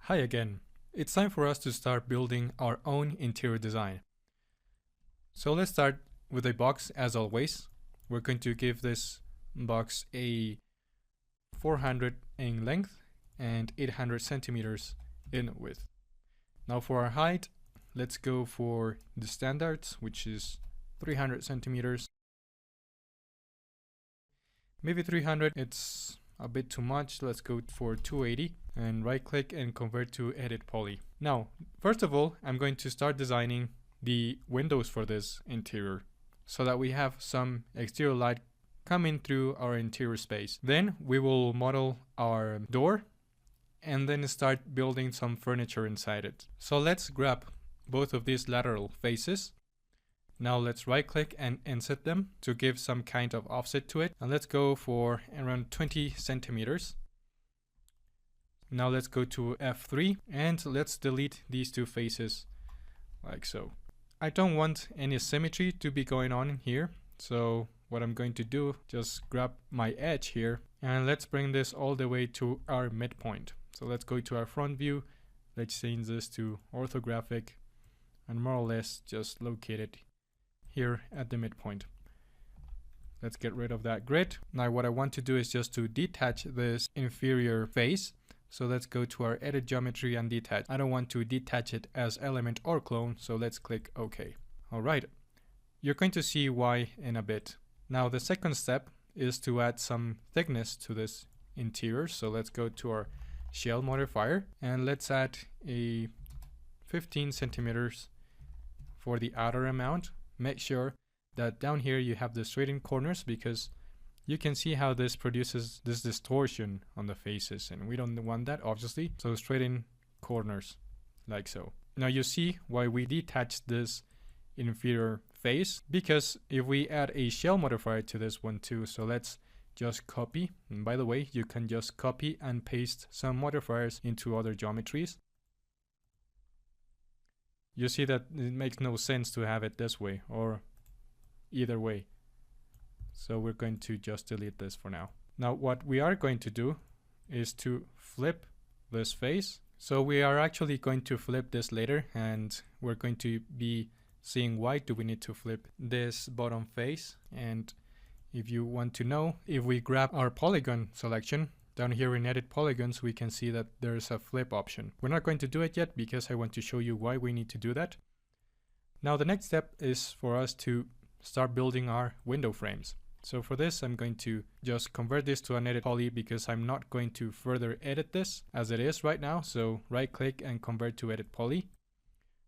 Hi again. It's time for us to start building our own interior design. So let's start with a box as always. We're going to give this box a 400 in length and 800 centimeters in width. Now for our height, let's go for the standards, which is 300 centimeters. Maybe 300, it's a bit too much. Let's go for 280 and right click and convert to edit poly. Now, first of all, I'm going to start designing the windows for this interior so that we have some exterior light coming through our interior space. Then we will model our door and then start building some furniture inside it. So let's grab both of these lateral faces. Now let's right click and inset them to give some kind of offset to it. And let's go for around 20 centimeters. Now let's go to F3 and let's delete these two faces like so. I don't want any symmetry to be going on in here. So what I'm going to do, just grab my edge here and let's bring this all the way to our midpoint. So let's go to our front view. Let's change this to orthographic and more or less just locate it here at the midpoint. Let's get rid of that grid. Now what I want to do is just to detach this inferior face. So let's go to our edit geometry and detach. I don't want to detach it as element or clone, so let's click OK. Alright, you're going to see why in a bit. Now the second step is to add some thickness to this interior. So let's go to our shell modifier and let's add a 15 centimeters for the outer amount. Make sure that down here you have the straightened corners because you can see how this produces this distortion on the faces and we don't want that obviously. So straighten corners like so. Now you see why we detached this inferior face, because if we add a shell modifier to this one too, so let's just copy, and by the way you can just copy and paste some modifiers into other geometries. You see that it makes no sense to have it this way or either way. So we're going to just delete this for now. Now what we are going to do is to flip this face. So we are actually going to flip this later and we're going to be seeing why do we need to flip this bottom face. And if you want to know, if we grab our polygon selection, down here in edit polygons, we can see that there's a flip option. We're not going to do it yet because I want to show you why we need to do that. Now the next step is for us to start building our window frames. So for this, I'm going to just convert this to an edit poly because I'm not going to further edit this as it is right now. So right click and convert to edit poly.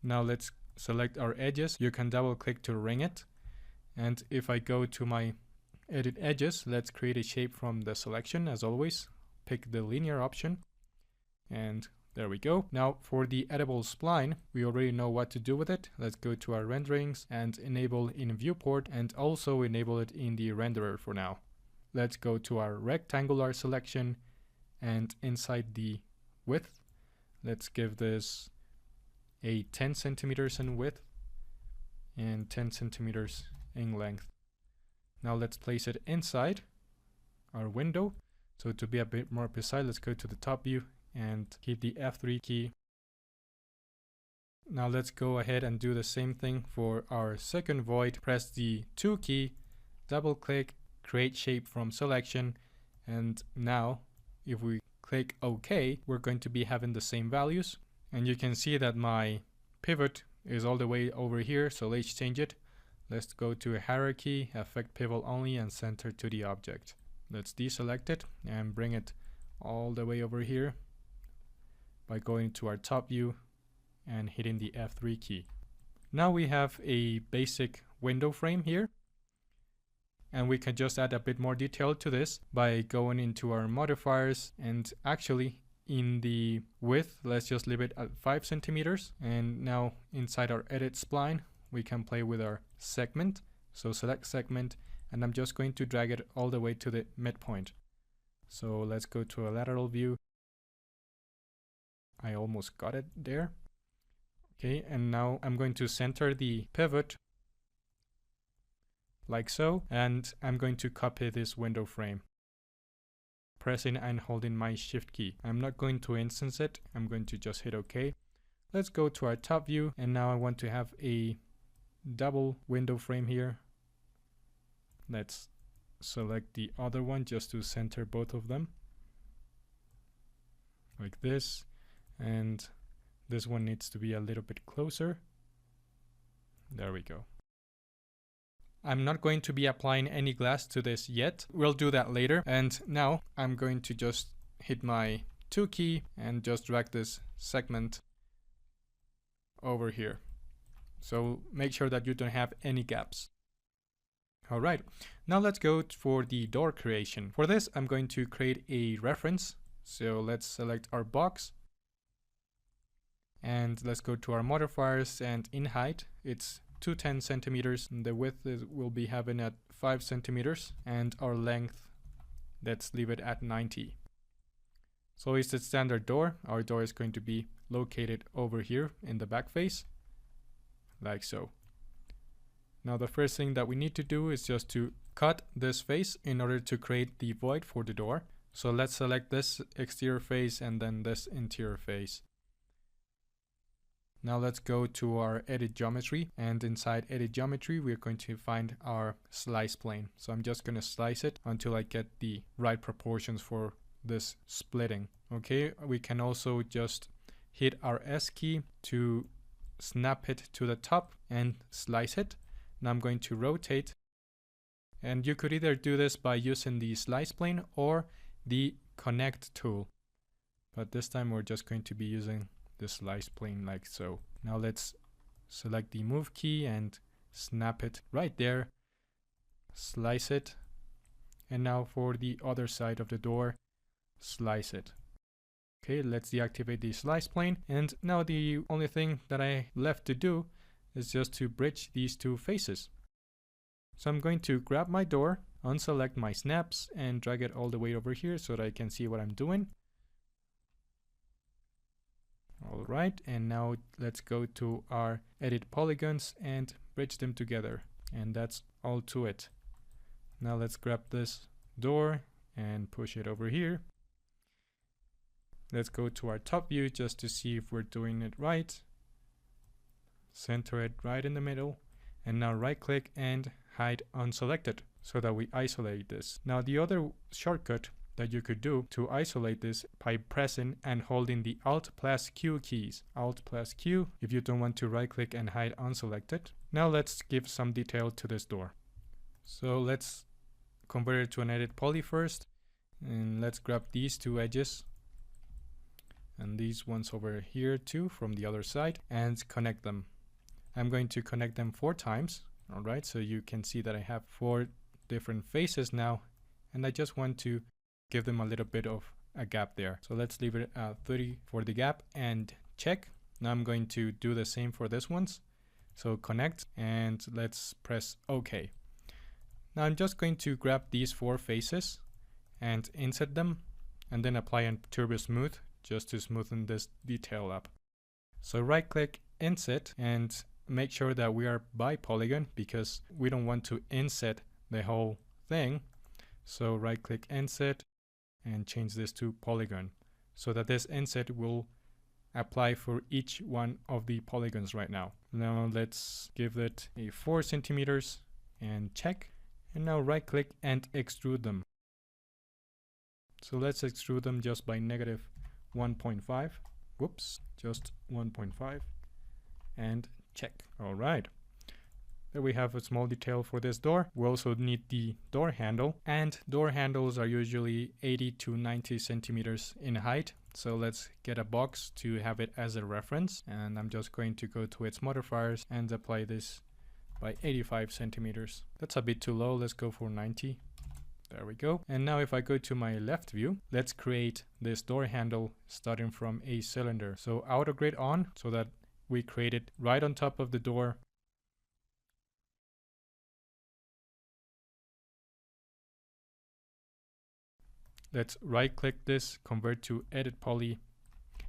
Now let's select our edges. You can double click to ring it. And if I go to my edit edges, let's create a shape from the selection as always. Pick the linear option and there we go. Now for the editable spline, we already know what to do with it. Let's go to our renderings and enable in viewport and also enable it in the renderer for now. Let's go to our rectangular selection and inside the width, let's give this a 10 centimeters in width and 10 centimeters in length. Now let's place it inside our window. So to be a bit more precise, let's go to the top view and hit the F3 key. Now let's go ahead and do the same thing for our second void. Press the 2 key, double click, create shape from selection, and now if we click OK, we're going to be having the same values. And you can see that my pivot is all the way over here, so let's change it. Let's go to hierarchy, affect pivot only, and center to the object. Let's deselect it and bring it all the way over here by going to our top view and hitting the F3 key. Now we have a basic window frame here. And we can just add a bit more detail to this by going into our modifiers, and actually in the width, let's just leave it at 5 centimeters. And now inside our edit spline, we can play with our segment. So select segment, and I'm just going to drag it all the way to the midpoint. So let's go to a lateral view. I almost got it there. Okay, and now I'm going to center the pivot like so, and I'm going to copy this window frame. pressing and holding my shift key. I'm not going to instance it. I'm going to just hit OK. Let's go to our top view, and now I want to have a double window frame here. Let's select the other one just to center both of them like this, and this one needs to be a little bit closer. There we go. I'm not going to be applying any glass to this yet. We'll do that later. And now I'm going to just hit my 2 key and just drag this segment over here. So make sure that you don't have any gaps. All right, now let's go for the door creation. For this, I'm going to create a reference. So let's select our box. And let's go to our modifiers, and in height, it's 210 centimeters. The width will be having at 5 centimeters, and our length, let's leave it at 90. So it's the standard door. Our door is going to be located over here in the back face, like so. Now the first thing that we need to do is just to cut this face in order to create the void for the door. So let's select this exterior face and then this interior face. Now let's go to our edit geometry, and inside edit geometry we're going to find our slice plane. So I'm just going to slice it until I get the right proportions for this splitting. Okay, we can also just hit our S key to snap it to the top and slice it. Now I'm going to rotate, and you could either do this by using the slice plane or the connect tool, but this time we're just going to be using the slice plane like so. Now let's select the move key and snap it right there, slice it, and now for the other side of the door, slice it. Okay, let's deactivate the slice plane, and now the only thing that I left to do is just to bridge these two faces. So I'm going to grab my door, unselect my snaps, and drag it all the way over here so that I can see what I'm doing. Alright, and now let's go to our edit polygons and bridge them together, and that's all to it. Now let's grab this door and push it over here. Let's go to our top view just to see if we're doing it right. Center it right in the middle, and now right click and hide unselected so that we isolate this. Now the other shortcut that you could do to isolate this by pressing and holding the Alt plus Q keys. Alt plus Q if you don't want to right click and hide unselected. Now let's give some detail to this door. So let's convert it to an edit poly first, and let's grab these two edges and these ones over here too from the other side and connect them. I'm going to connect them 4 times. Alright, so you can see that I have 4 different faces now, and I just want to give them a little bit of a gap there. So let's leave it at 30 for the gap and check. Now I'm going to do the same for this ones. So connect, and let's press OK. Now I'm just going to grab these 4 faces and insert them, and then apply a turbo smooth just to smoothen this detail up. So right click, inset, and make sure that we are by polygon because we don't want to inset the whole thing. So right click, inset, and change this to polygon so that this inset will apply for each one of the polygons right now. Now let's give it a 4 centimeters and check, and now right click and extrude them. So let's extrude them just by negative 1.5. Whoops, just 1.5, and check. All right. There we have a small detail for this door. We also need the door handle, and door handles are usually 80 to 90 centimeters in height. So let's get a box to have it as a reference, and I'm just going to go to its modifiers and apply this by 85 centimeters. That's a bit too low. Let's go for 90. There we go. And now if I go to my left view, let's create this door handle starting from a cylinder. So auto grid on so that we create it right on top of the door. Let's right click this, convert to edit poly,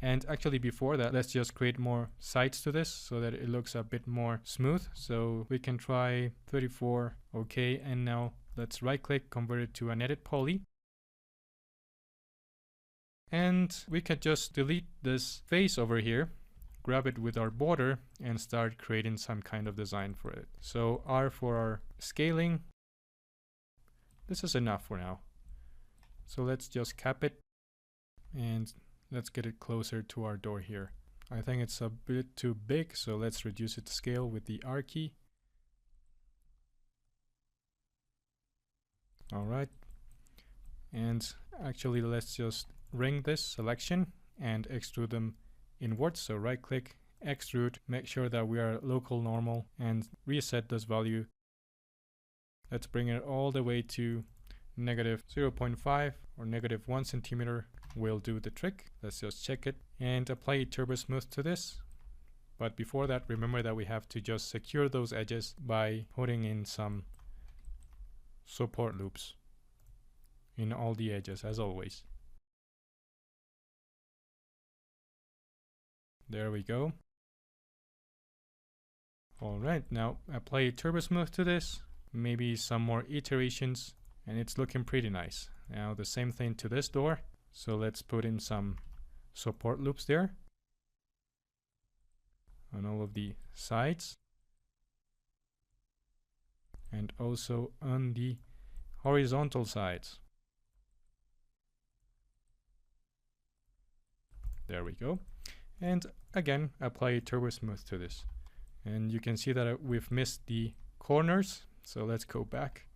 and actually before that let's just create more sides to this so that it looks a bit more smooth. So we can try 34. Okay, and now let's right click, convert it to an edit poly, And we can just delete this face over here, grab it with our border, and start creating some kind of design for it. So R for our scaling. This is enough for now. So let's just cap it and let's get it closer to our door here. I think it's a bit too big, so let's reduce its scale with the R key. Alright, and actually let's just ring this selection and extrude them inwards. So right click, extrude, make sure that we are local normal and reset this value. Let's bring it all the way to negative 0.5 or negative 1 centimeter will do the trick. Let's just check it and apply turbo smooth to this. But before that, remember that we have to just secure those edges by putting in some support loops in all the edges as always. There we go. Alright, now apply turbo smooth to this, maybe some more iterations, and it's looking pretty nice. Now the same thing to this door. So let's put in some support loops there on all of the sides and also on the horizontal sides. There we go. And again, apply turbo smooth to this. And you can see that we've missed the corners. So let's go back